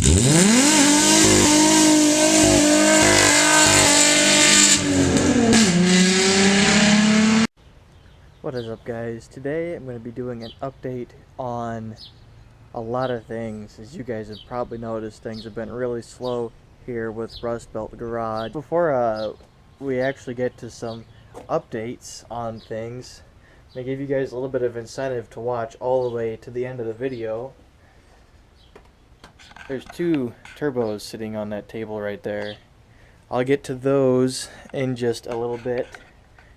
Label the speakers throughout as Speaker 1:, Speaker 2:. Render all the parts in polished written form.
Speaker 1: What is up, guys? Today I'm going to be doing an update on a lot of things. As you guys have probably noticed, things have been really slow here with Rust Belt Garage. Before we actually get to some updates on things, I'm going to give you guys a little bit of incentive to watch all the way to the end of the video. There's two turbos sitting on that table right there. I'll get to those in just a little bit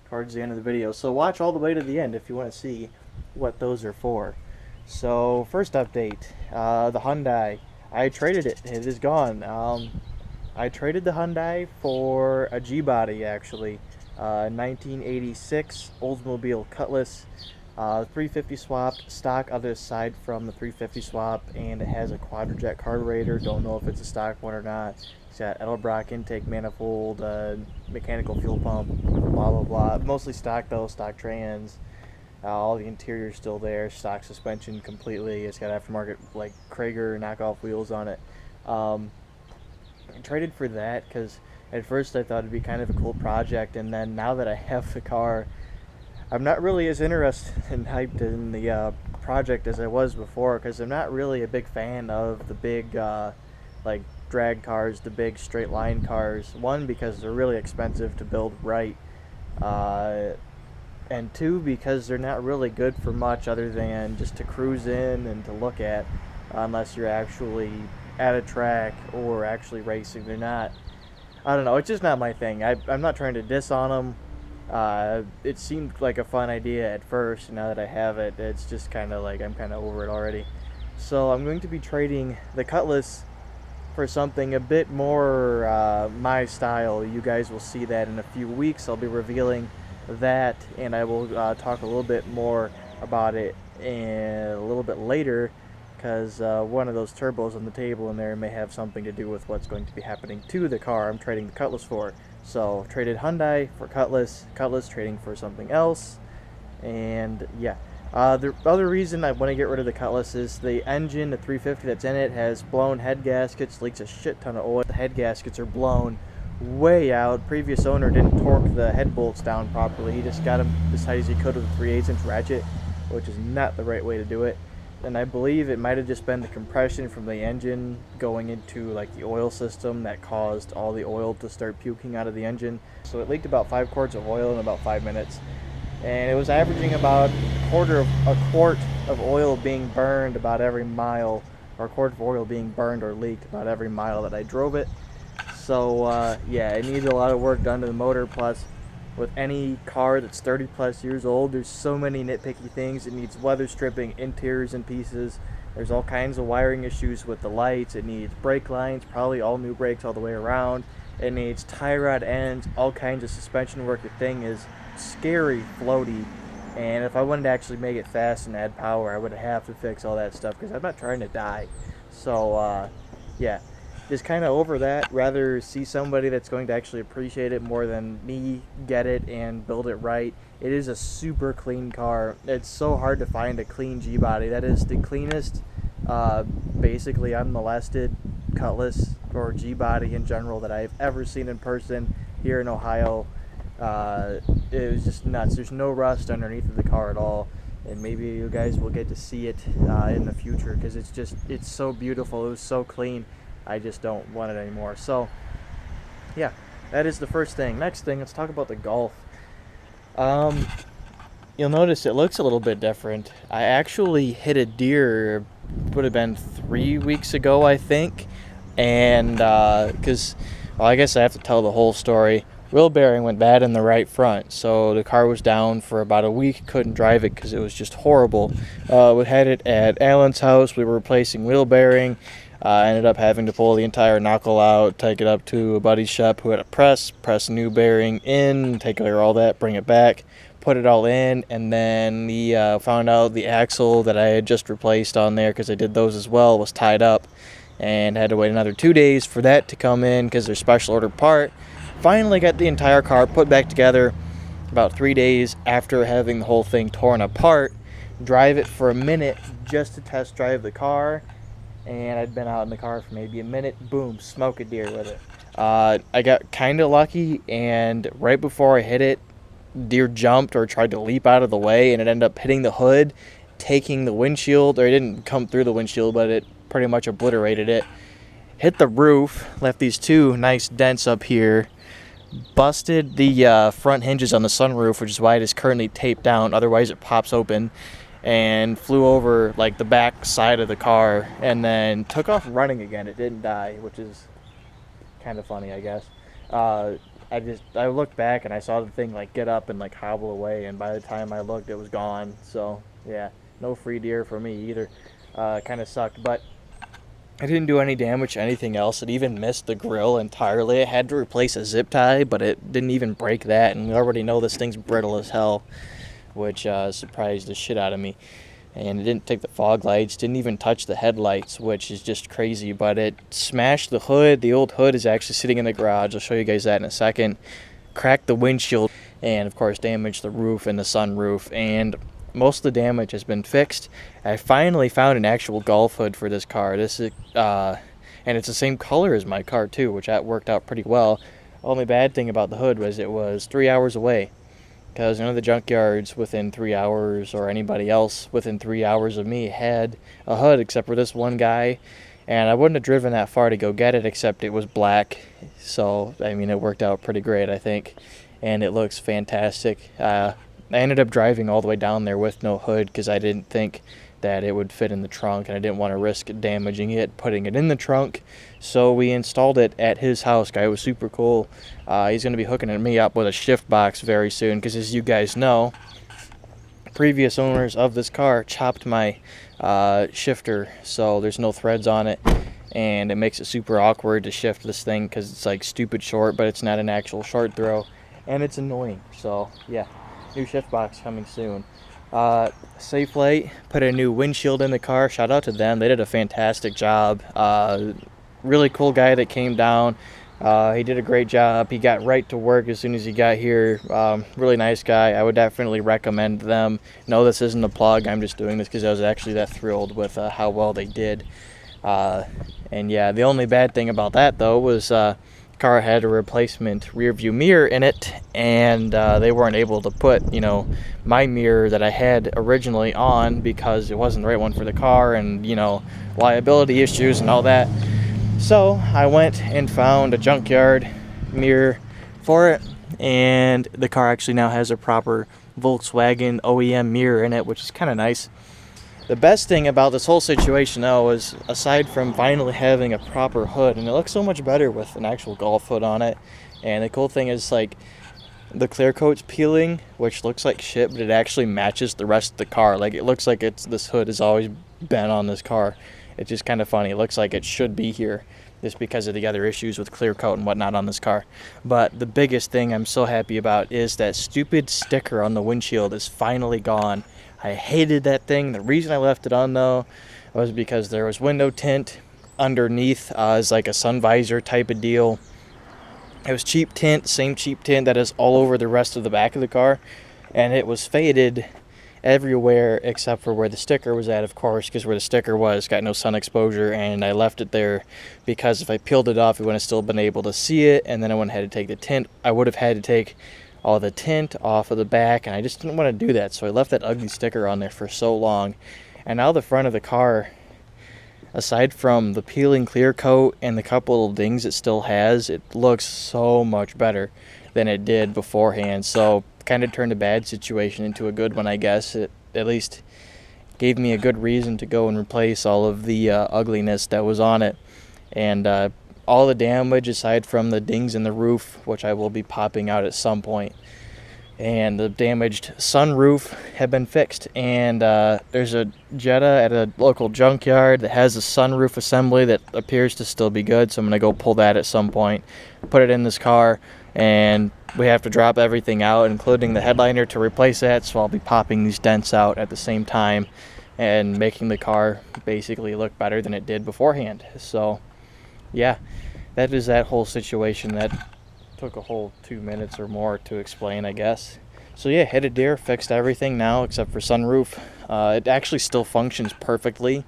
Speaker 1: towards the end of the video, so watch all the way to the end if you want to see what those are for. So first update, the Hyundai. I traded it. It is gone. I traded the Hyundai for a G-body, actually. 1986 Oldsmobile Cutlass, 350 swapped, stock other side from the 350 swap, and it has a quadrajet carburetor. Don't know if it's a stock one or not. It's got Edelbrock intake manifold, mechanical fuel pump, blah blah blah. Mostly stock though, stock trans. All the interior's still there, stock suspension completely. It's got aftermarket like Krager knockoff wheels on it. I traded for that because at first I thought it'd be kind of a cool project, and then now that I have the car, I'm not really as interested and hyped in the project as I was before, because I'm not really a big fan of the big like drag cars, the big straight line cars. One, because they're really expensive to build right, and two, because they're not really good for much other than just to cruise in and to look at, unless you're actually at a track or actually racing. They're not, I don't know, it's just not my thing. I'm not trying to diss on them. It seemed like a fun idea at first, and now that I have it, it's just kind of like I'm kind of over it already. So I'm going to be trading the Cutlass for something a bit more my style. You guys will see that in a few weeks. I'll be revealing that, and I will talk a little bit more about it a little bit later, because one of those turbos on the table in there may have something to do with what's going to be happening to the car I'm trading the Cutlass for. So traded Hyundai for Cutlass, Cutlass trading for something else, and yeah. The other reason I want to get rid of the Cutlass is the engine, the 350 that's in it, has blown head gaskets, leaks a shit ton of oil. The head gaskets are blown way out. Previous owner didn't torque the head bolts down properly. He just got them as tight as he could with a 3/8" ratchet, which is not the right way to do it. And I believe it might have just been the compression from the engine going into like the oil system that caused all the oil to start puking out of the engine. So it leaked about 5 quarts of oil in about 5 minutes. And it was averaging about a quart of oil being burned about every mile, or a quart of oil being burned or leaked about every mile that I drove it. So yeah, it needs a lot of work done to the motor. Plus, with any car that's 30 plus years old, there's so many nitpicky things. It needs weather stripping, interiors in pieces. There's all kinds of wiring issues with the lights. It needs brake lines, probably all new brakes all the way around. It needs tie rod ends, all kinds of suspension work. The thing is scary floaty, and if I wanted to actually make it fast and add power, I would have to fix all that stuff, because I'm not trying to die. So yeah, just kind of over that. Rather see somebody that's going to actually appreciate it more than me get it and build it right. It is a super clean car. It's so hard to find a clean G-body. That is the cleanest, basically unmolested Cutlass or G-body in general that I've ever seen in person here in Ohio. It was just nuts. There's no rust underneath of the car at all, and maybe you guys will get to see it in the future, because it's so beautiful. It was so clean. I just don't want it anymore. So yeah, that is the first thing. Next thing, let's talk about the Golf. You'll notice it looks a little bit different. I actually hit a deer, would have been 3 weeks ago, I think, and because well, I guess I have to tell the whole story. Wheel bearing went bad in the right front, so the car was down for about a week. Couldn't drive it because it was just horrible. We had it at Alan's house. We were replacing wheel bearing. Ended up having to pull the entire knuckle out, take it up to a buddy's shop who had a press a new bearing in, take care of all that, bring it back, put it all in, and then we found out the axle that I had just replaced on there, because I did those as well, was tied up, and had to wait another 2 days for that to come in because they're special order part. Finally got the entire car put back together about 3 days after having the whole thing torn apart. Drive it for a minute just to test drive the car, and I'd been out in the car for maybe a minute. Boom, smoke a deer with it. I got kind of lucky, and right before I hit it, deer jumped or tried to leap out of the way, and it ended up hitting the hood, taking the windshield, or it didn't come through the windshield, but it pretty much obliterated it. Hit the roof, left these two nice dents up here, busted the front hinges on the sunroof, which is why it is currently taped down, otherwise it pops open, and flew over like the back side of the car, and then took off running again. It didn't die, which is kind of funny, I guess. I looked back and I saw the thing like get up and like hobble away, and by the time I looked, it was gone. So yeah, no free deer for me either. Kind of sucked, but I didn't do any damage to anything else. It even missed the grill entirely. I had to replace a zip tie, but it didn't even break that, and we already know this thing's brittle as hell, which surprised the shit out of me. And it didn't take the fog lights, didn't even touch the headlights, which is just crazy, but it smashed the hood. The old hood is actually sitting in the garage. I'll show you guys that in a second. Cracked the windshield, and of course damaged the roof and the sunroof, and most of the damage has been fixed. I finally found an actual Golf hood for this car. This is and it's the same color as my car too, which that worked out pretty well. Only bad thing about the hood was it was 3 hours away, because none of the junkyards within 3 hours, or anybody else within 3 hours of me, had a hood except for this one guy, and I wouldn't have driven that far to go get it, except it was black. So I mean, it worked out pretty great, I think, and it looks fantastic. I ended up driving all the way down there with no hood because I didn't think that it would fit in the trunk, and I didn't want to risk damaging it, putting it in the trunk. So we installed it at his house. Guy was super cool. He's going to be hooking me up with a shift box very soon, because as you guys know, previous owners of this car chopped my shifter, so there's no threads on it, and it makes it super awkward to shift this thing because it's like stupid short, but it's not an actual short throw, and it's annoying. So yeah, new shift box coming soon. Safelight put a new windshield in the car. Shout out to them, they did a fantastic job. Really cool guy that came down. He did a great job. He got right to work as soon as he got here. Really nice guy. I would definitely recommend them. No, this isn't a plug. I'm just doing this because I was actually that thrilled with how well they did. And yeah, the only bad thing about that though was car had a replacement rear view mirror in it, and they weren't able to put, you know, my mirror that I had originally on because it wasn't the right one for the car, and you know, liability issues and all that. So I went and found a junkyard mirror for it, and the car actually now has a proper Volkswagen OEM mirror in it, which is kind of nice. The best thing about this whole situation though is, aside from finally having a proper hood, and it looks so much better with an actual Golf hood on it, and the cool thing is like the clear coat's peeling, which looks like shit, but it actually matches the rest of the car. Like it looks like this hood has always been on this car. It's just kind of funny. It looks like it should be here just because of the other issues with clear coat and whatnot on this car. But the biggest thing I'm so happy about is that stupid sticker on the windshield is finally gone. I hated that thing. The reason I left it on though was because there was window tint underneath as like a sun visor type of deal. It was cheap tint, same cheap tint that is all over the rest of the back of the car, and it was faded everywhere except for where the sticker was at, of course, because where the sticker was got no sun exposure, and I left it there because if I peeled it off, we wouldn't have still been able to see it, and then I wouldn't have had to take the tint. I would have had to take all the tint off of the back, and I just didn't want to do that, so I left that ugly sticker on there for so long. And now the front of the car, aside from the peeling clear coat and the couple of dings it still has, it looks so much better than it did beforehand. So kind of turned a bad situation into a good one, I guess. It at least gave me a good reason to go and replace all of the ugliness that was on it. And all the damage aside from the dings in the roof, which I will be popping out at some point, and the damaged sunroof have been fixed. And there's a Jetta at a local junkyard that has a sunroof assembly that appears to still be good, so I'm going to go pull that at some point, put it in this car, and we have to drop everything out, including the headliner, to replace that, so I'll be popping these dents out at the same time and making the car basically look better than it did beforehand. So yeah, that is that whole situation. That took a whole 2 minutes or more to explain, I guess. So yeah, hit a deer, fixed everything now except for sunroof. It actually still functions perfectly.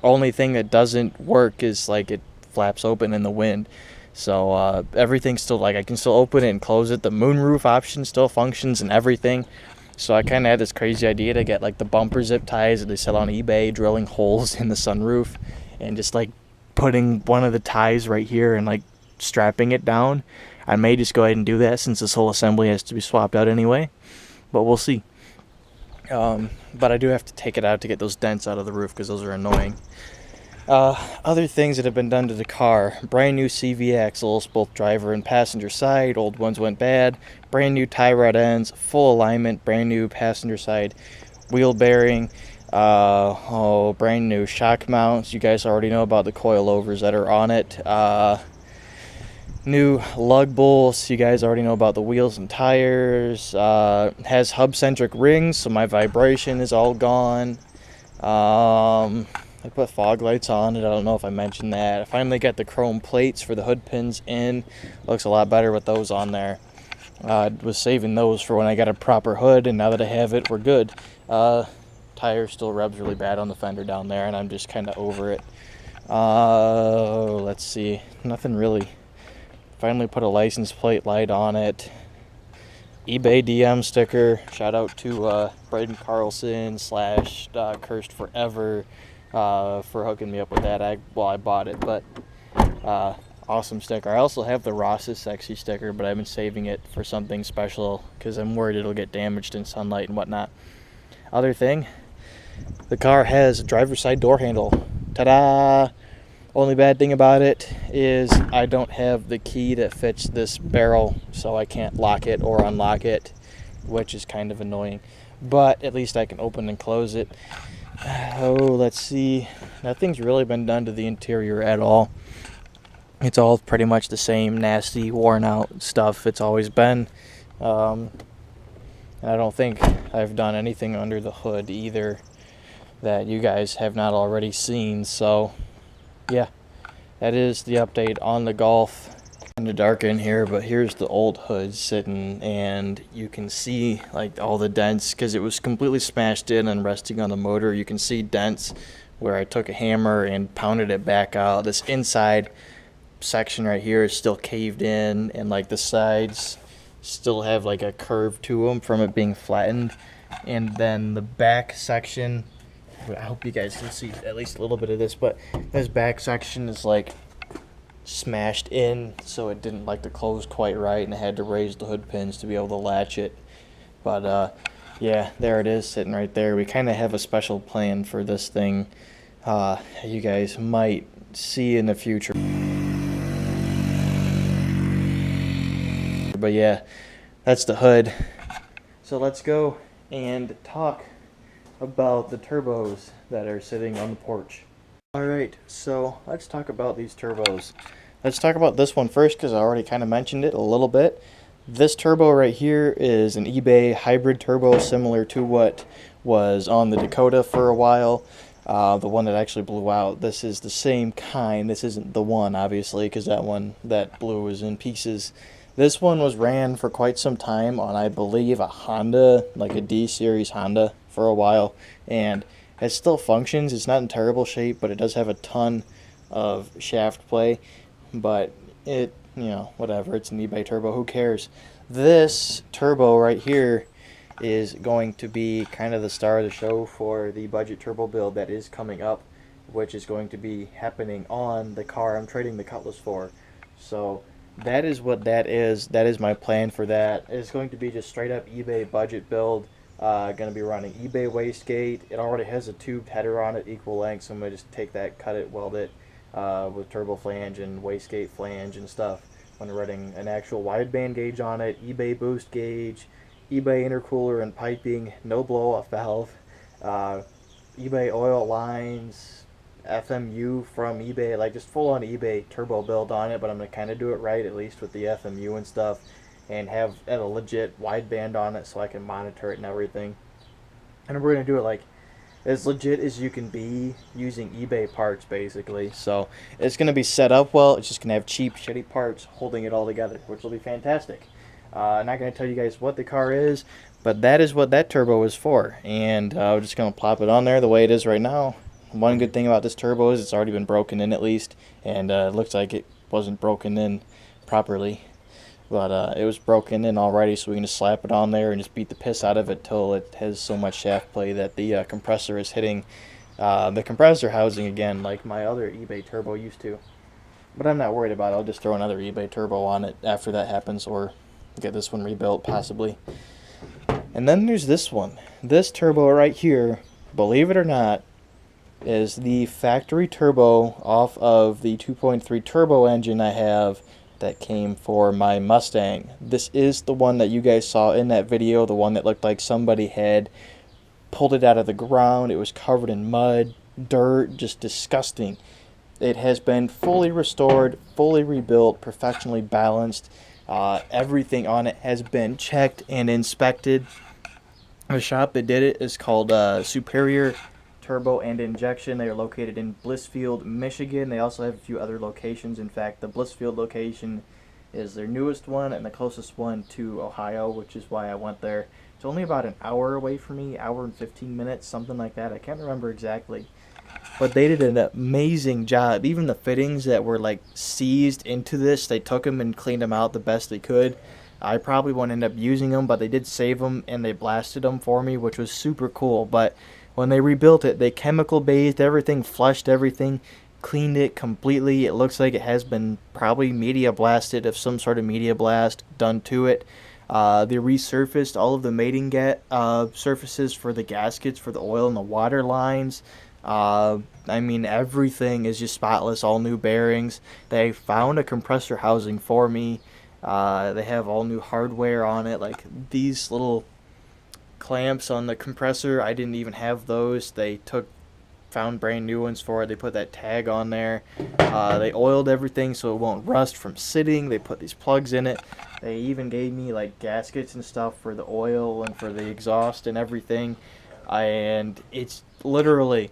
Speaker 1: Only thing that doesn't work is like it flaps open in the wind. So everything's still, like, I can still open it and close it. The moonroof option still functions and everything. So I kind of had this crazy idea to get like the bumper zip ties that they sell on eBay, drilling holes in the sunroof and just like putting one of the ties right here and like strapping it down. I may just go ahead and do that since this whole assembly has to be swapped out anyway, but we'll see. But I do have to take it out to get those dents out of the roof because those are annoying. Other things that have been done to the car: brand new CV axles, both driver and passenger side. Old ones went bad. Brand new tie rod ends, full alignment, brand new passenger side wheel bearing. Brand new shock mounts. You guys already know about the coilovers that are on it. New lug bolts. You guys already know about the wheels and tires. Has hub-centric rings, so my vibration is all gone. I put fog lights on it. I don't know if I mentioned that. I finally got the chrome plates for the hood pins in. Looks a lot better with those on there. I was saving those for when I got a proper hood, and now that I have it, we're good. Tire still rubs really bad on the fender down there, and I'm just kind of over it. Let's see. Nothing really. Finally put a license plate light on it. eBay DM sticker. Shout out to Braden Carlson / Cursed Forever for hooking me up with that. I bought it, but awesome sticker. I also have the Ross's Sexy sticker, but I've been saving it for something special because I'm worried it'll get damaged in sunlight and whatnot. Other thing, the car has a driver's side door handle. Ta-da! Only bad thing about it is I don't have the key that fits this barrel, so I can't lock it or unlock it, which is kind of annoying. But at least I can open and close it. Let's see. Nothing's really been done to the interior at all. It's all pretty much the same nasty, worn out stuff it's always been. I don't think I've done anything under the hood either that you guys have not already seen. So yeah, that is the update on the Golf. Kind of dark in here, but here's the old hood sitting, and you can see like all the dents because it was completely smashed in and resting on the motor. You can see dents where I took a hammer and pounded it back out. This inside section right here is still caved in, and like the sides still have like a curve to them from it being flattened. And then the back section, I hope you guys can see at least a little bit of this, but this back section is like smashed in, so it didn't like to close quite right, and I had to raise the hood pins to be able to latch it. But yeah, there it is sitting right there. We kind of have a special plan for this thing you guys might see in the future. But yeah, that's the hood. So let's go and talk about the turbos that are sitting on the porch. Alright, so let's talk about these turbos. Let's talk about this one first because I already kind of mentioned it a little bit. This turbo right here is an eBay hybrid turbo, similar to what was on the Dakota for a while. The one that actually blew out. This is the same kind. This isn't the one, obviously, because that one that blew was in pieces. This one was ran for quite some time on, I believe, a Honda, like a D-Series Honda for a while, and it still functions. It's not in terrible shape, but it does have a ton of shaft play. But it, you know, whatever. It's an eBay turbo. Who cares? This turbo right here is going to be kind of the star of the show for the budget turbo build that is coming up, which is going to be happening on the car I'm trading the Cutlass for. So that is what that is. That is my plan for that. It's going to be just straight up eBay budget build. Going to be running eBay wastegate. It already has a tubed header on it, equal length, so I'm going to just take that, cut it, weld it with turbo flange and wastegate flange and stuff. When running an actual wideband gauge on it, eBay boost gauge, eBay intercooler and piping, no blow-off valve, eBay oil lines, FMU from eBay, like just full-on eBay turbo build on it, but I'm going to kind of do it right, at least with the FMU and stuff, and have a legit wideband on it so I can monitor it and everything. And we're going to do it like as legit as you can be using eBay parts, basically. So it's going to be set up well. It's just going to have cheap, shitty parts holding it all together, which will be fantastic. I'm not going to tell you guys what the car is, but that is what that turbo is for. And I'm just going to plop it on there the way it is right now. One good thing about this turbo is it's already been broken in at least, and it looks like it wasn't broken in properly. But it was broken in already, so we can just slap it on there and just beat the piss out of it till it has so much shaft play that the compressor is hitting the compressor housing again, like my other eBay turbo used to. But I'm not worried about it. I'll just throw another eBay turbo on it after that happens, or get this one rebuilt possibly. And then there's this one. This turbo right here, believe it or not, is the factory turbo off of the 2.3 turbo engine I have that came for my Mustang. This is the one that you guys saw in that video, the one that looked like somebody had pulled it out of the ground. It was covered in mud, dirt, just disgusting. It has been fully restored, fully rebuilt, professionally balanced. Everything on it has been checked and inspected. The shop that did it is called Superior Turbo and Injection. They are located in Blissfield, Michigan. They also have a few other locations. In fact, the Blissfield location is their newest one and the closest one to Ohio, which is why I went there. It's only about an hour away from me, hour and 15 minutes, something like that. I can't remember exactly. But they did an amazing job. Even the fittings that were like seized into this, they took them and cleaned them out the best they could. I probably won't end up using them, but they did save them and they blasted them for me, which was super cool. But when they rebuilt it, they chemical bathed everything, flushed everything, cleaned it completely. It looks like it has been probably media blasted, of some sort of media blast done to it. They resurfaced all of the mating surfaces for the gaskets, for the oil and the water lines. I mean, everything is just spotless, all new bearings. They found a compressor housing for me. They have all new hardware on it, like these little clamps on the compressor. I didn't even have those. They found brand new ones for it. They put that tag on there. They oiled everything so it won't rust from sitting. They put these plugs in it. They even gave me like gaskets and stuff for the oil and for the exhaust and everything. And it's literally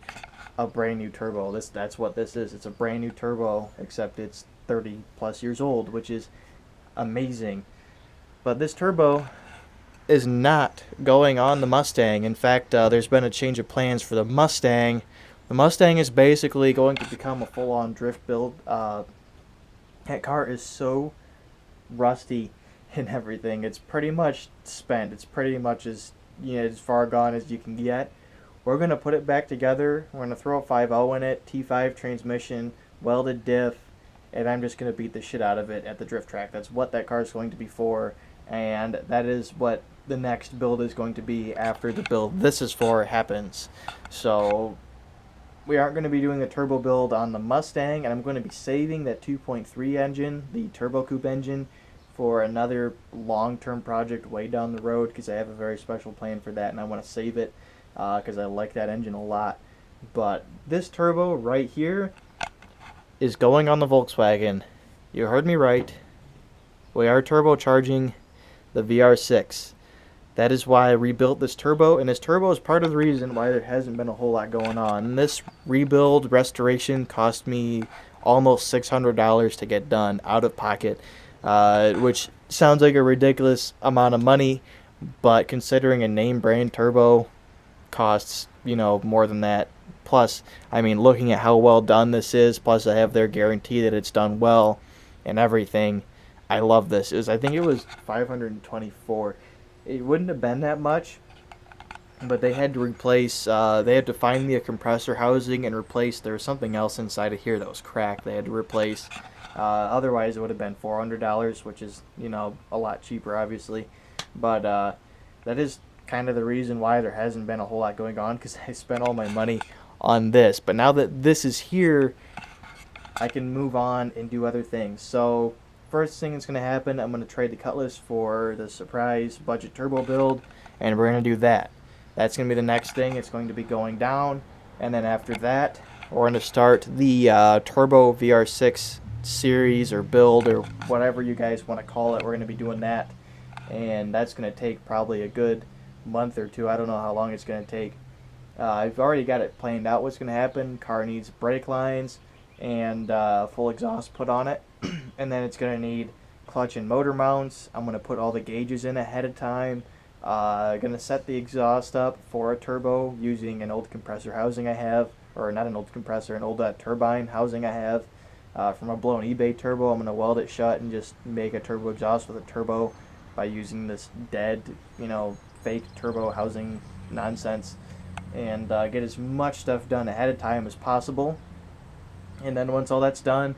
Speaker 1: a brand new turbo. That's what this is. It's a brand new turbo, except it's 30 plus years old, which is amazing. But this turbo is not going on the Mustang. In fact, there's been a change of plans for the Mustang. The Mustang is basically going to become a full-on drift build. That car is so rusty and everything. It's pretty much spent. It's pretty much as far gone as you can get. We're going to put it back together. We're going to throw a 5.0 in it, T5 transmission, welded diff, and I'm just going to beat the shit out of it at the drift track. That's what that car is going to be for, and that is what the next build is going to be after the build this is for happens. So we aren't going to be doing a turbo build on the Mustang, and I'm going to be saving that 2.3 engine, the turbo coupe engine, for another long-term project way down the road, because I have a very special plan for that and I want to save it because I like that engine a lot. But this turbo right here is going on the Volkswagen. You heard me right. We are turbocharging the VR6. That is why I rebuilt this turbo, and this turbo is part of the reason why there hasn't been a whole lot going on. And this rebuild restoration cost me almost $600 to get done out of pocket, which sounds like a ridiculous amount of money, but considering a name brand turbo costs, more than that. Plus, I mean, looking at how well done this is, plus I have their guarantee that it's done well and everything, I love this. I think it was $524. It wouldn't have been that much, but they had to replace, they had to find me a compressor housing and replace, there was something else inside of here that was cracked they had to replace. Otherwise it would have been $400, which is, a lot cheaper obviously. But that is kind of the reason why there hasn't been a whole lot going on, because I spent all my money on this. But now that this is here, I can move on and do other things. So first thing that's going to happen, I'm going to trade the Cutlass for the surprise budget turbo build, and we're going to do that. That's going to be the next thing. It's going to be going down, and then after that, we're going to start the Turbo VR6 series or build or whatever you guys want to call it. We're going to be doing that, and that's going to take probably a good month or two. I don't know how long it's going to take. I've already got it planned out what's going to happen. Car needs brake lines and full exhaust put on it. And then it's going to need clutch and motor mounts. I'm going to put all the gauges in ahead of time. Going to set the exhaust up for a turbo using an old compressor housing I have. or not an old compressor, an old turbine housing I have from a blown eBay turbo. I'm going to weld it shut and just make a turbo exhaust with a turbo by using this dead, fake turbo housing nonsense, and get as much stuff done ahead of time as possible. And then once all that's done,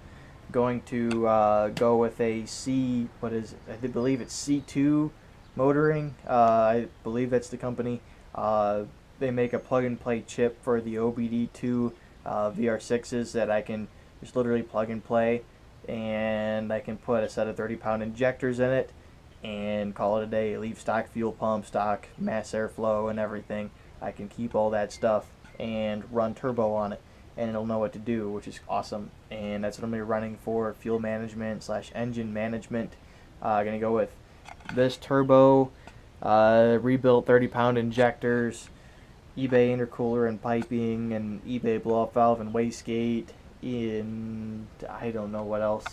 Speaker 1: going to go with a I believe it's C2 motoring. I believe that's the company. They make a plug-and-play chip for the OBD2 VR6s that I can just literally plug and play, and I can put a set of 30-pound injectors in it and call it a day. Leave stock fuel pump, stock mass airflow, and everything. I can keep all that stuff and run turbo on it, and it'll know what to do, which is awesome. And that's what I'm going to be running for fuel management / engine management. Going to go with this turbo, rebuilt 30-pound injectors, eBay intercooler and piping, and eBay blow-off valve and wastegate, and I don't know what else.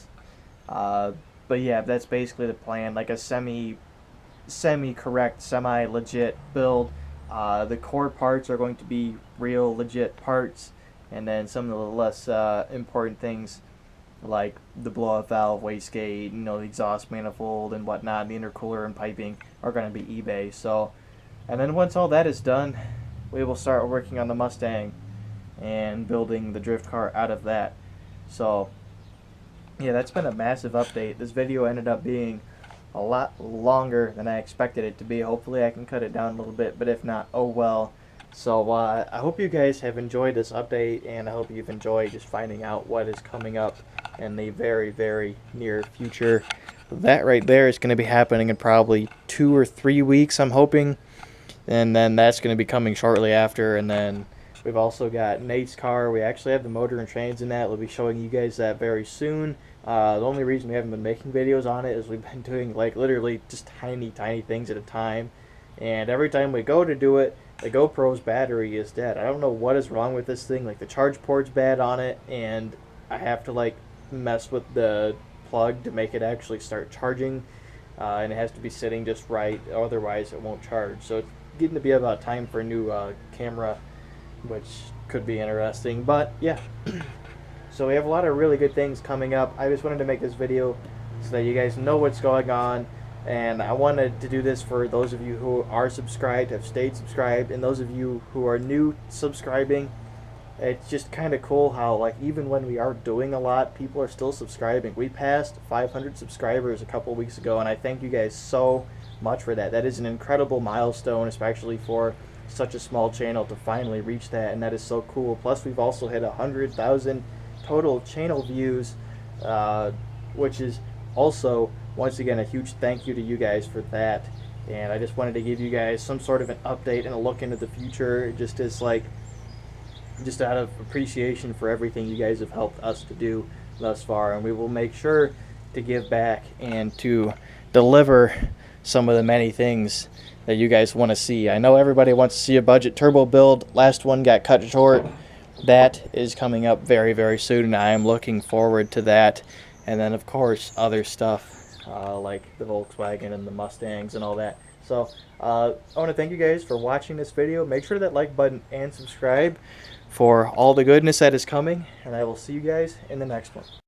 Speaker 1: But yeah, that's basically the plan. Like a semi-correct, semi-legit build. The core parts are going to be real legit parts, and then some of the less important things like the blow-off valve, wastegate, the exhaust manifold and whatnot, the intercooler and piping are going to be eBay. So, and then once all that is done, we will start working on the Mustang and building the drift car out of that. So yeah, that's been a massive update. This video ended up being a lot longer than I expected it to be. Hopefully I can cut it down a little bit, but if not, oh well. So I hope you guys have enjoyed this update, and I hope you've enjoyed just finding out what is coming up in the very, very near future. That right there is going to be happening in probably 2 or 3 weeks, I'm hoping. And then that's going to be coming shortly after. And then we've also got Nate's car. We actually have the motor and trains in that. We'll be showing you guys that very soon. The only reason we haven't been making videos on it is we've been doing like literally just tiny things at a time. And every time we go to do it, the GoPro's battery is dead. I don't know what is wrong with this thing. Like the charge port's bad on it, and I have to like mess with the plug to make it actually start charging. And it has to be sitting just right, otherwise it won't charge. So it's getting to be about time for a new camera, which could be interesting. But yeah, so we have a lot of really good things coming up. I just wanted to make this video so that you guys know what's going on, and I wanted to do this for those of you who are subscribed, have stayed subscribed, and those of you who are new subscribing. It's just kind of cool how, like, even when we are doing a lot, people are still subscribing. We passed 500 subscribers a couple weeks ago, and I thank you guys so much for that. That is an incredible milestone, especially for such a small channel to finally reach that, and that is so cool. Plus, we've also hit 100,000 total channel views, which is also, once again, a huge thank you to you guys for that. And I just wanted to give you guys some sort of an update and a look into the future, just out of appreciation for everything you guys have helped us to do thus far. And we will make sure to give back and to deliver some of the many things that you guys want to see. I know everybody wants to see a budget turbo build. Last one got cut short. That is coming up very, very soon, and I am looking forward to that. And then, of course, other stuff like the Volkswagen and the Mustangs and all that. So I want to thank you guys for watching this video. Make sure that like button and subscribe for all the goodness that is coming, and I will see you guys in the next one.